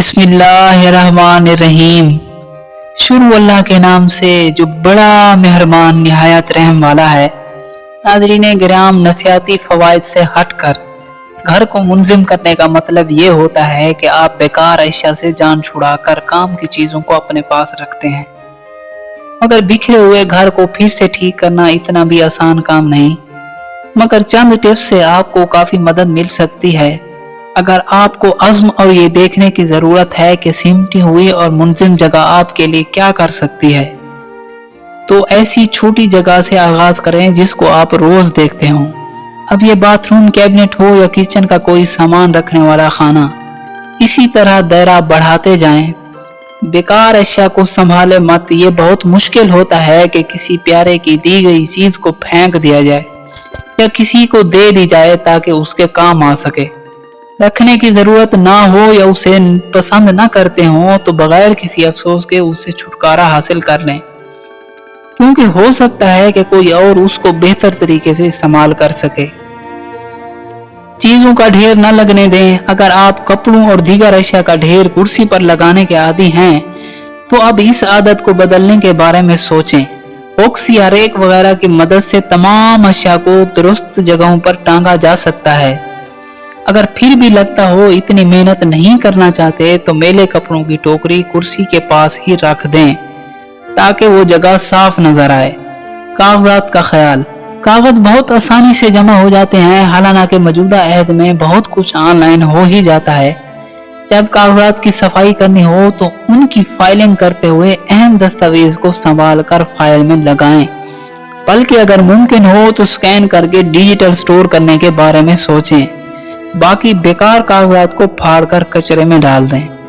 बिस्मिल्लाहिर्रहमानिर्रहीम। शुरू अल्लाह के नाम से जो बड़ा मेहरबान निहायत रहम वाला है। नाज़रीन गिराम, नफसियाती फवाइद से हटकर घर को मुंजिम करने का मतलब ये होता है कि आप बेकार अशिया से जान छुड़ाकर काम की चीजों को अपने पास रखते हैं। मगर बिखरे हुए घर को फिर से ठीक करना इतना भी आसान काम नहीं, मगर चंद टिप्स से आपको काफी मदद मिल सकती है। अगर आपको अज़्म और ये देखने की जरूरत है कि सिमटी हुई और मुंजिम जगह आपके लिए क्या कर सकती है, तो ऐसी छोटी जगह से आगाज करें जिसको आप रोज देखते हो। अब ये बाथरूम कैबिनेट हो या किचन का कोई सामान रखने वाला खाना, इसी तरह दायरा बढ़ाते जाएं। बेकार अशिया को संभाले मत। ये बहुत मुश्किल होता है कि किसी प्यारे की दी गई चीज को फेंक दिया जाए या किसी को दे दी जाए ताकि उसके काम आ सके। रखने की जरूरत ना हो या उसे पसंद ना करते हो तो बगैर किसी अफसोस के उससे छुटकारा हासिल कर लें, क्योंकि हो सकता है कि कोई और उसको बेहतर तरीके से इस्तेमाल कर सके। चीजों का ढेर न लगने दें। अगर आप कपड़ों और दीगर अशिया का ढेर कुर्सी पर लगाने के आदी हैं, तो अब इस आदत को बदलने के बारे में सोचें। बॉक्स या रेक वगैरह की मदद से तमाम अशिया को दुरुस्त जगहों पर टांगा जा सकता है। अगर फिर भी लगता हो इतनी मेहनत नहीं करना चाहते, तो मैले कपड़ों की टोकरी कुर्सी के पास ही रख दें ताकि वो जगह साफ नजर आए। कागजात का ख्याल। कागज बहुत आसानी से जमा हो जाते हैं, हालांकि मौजूदा अहद में बहुत कुछ ऑनलाइन हो ही जाता है। जब कागजात की सफाई करनी हो तो उनकी फाइलिंग करते हुए अहम दस्तावेज को संभाल कर फाइल में लगाएं, बल्कि अगर मुमकिन हो तो स्कैन करके डिजिटल स्टोर करने के बारे में सोचें। बाकी बेकार कागजात को फाड़ कर कचरे में डाल दें।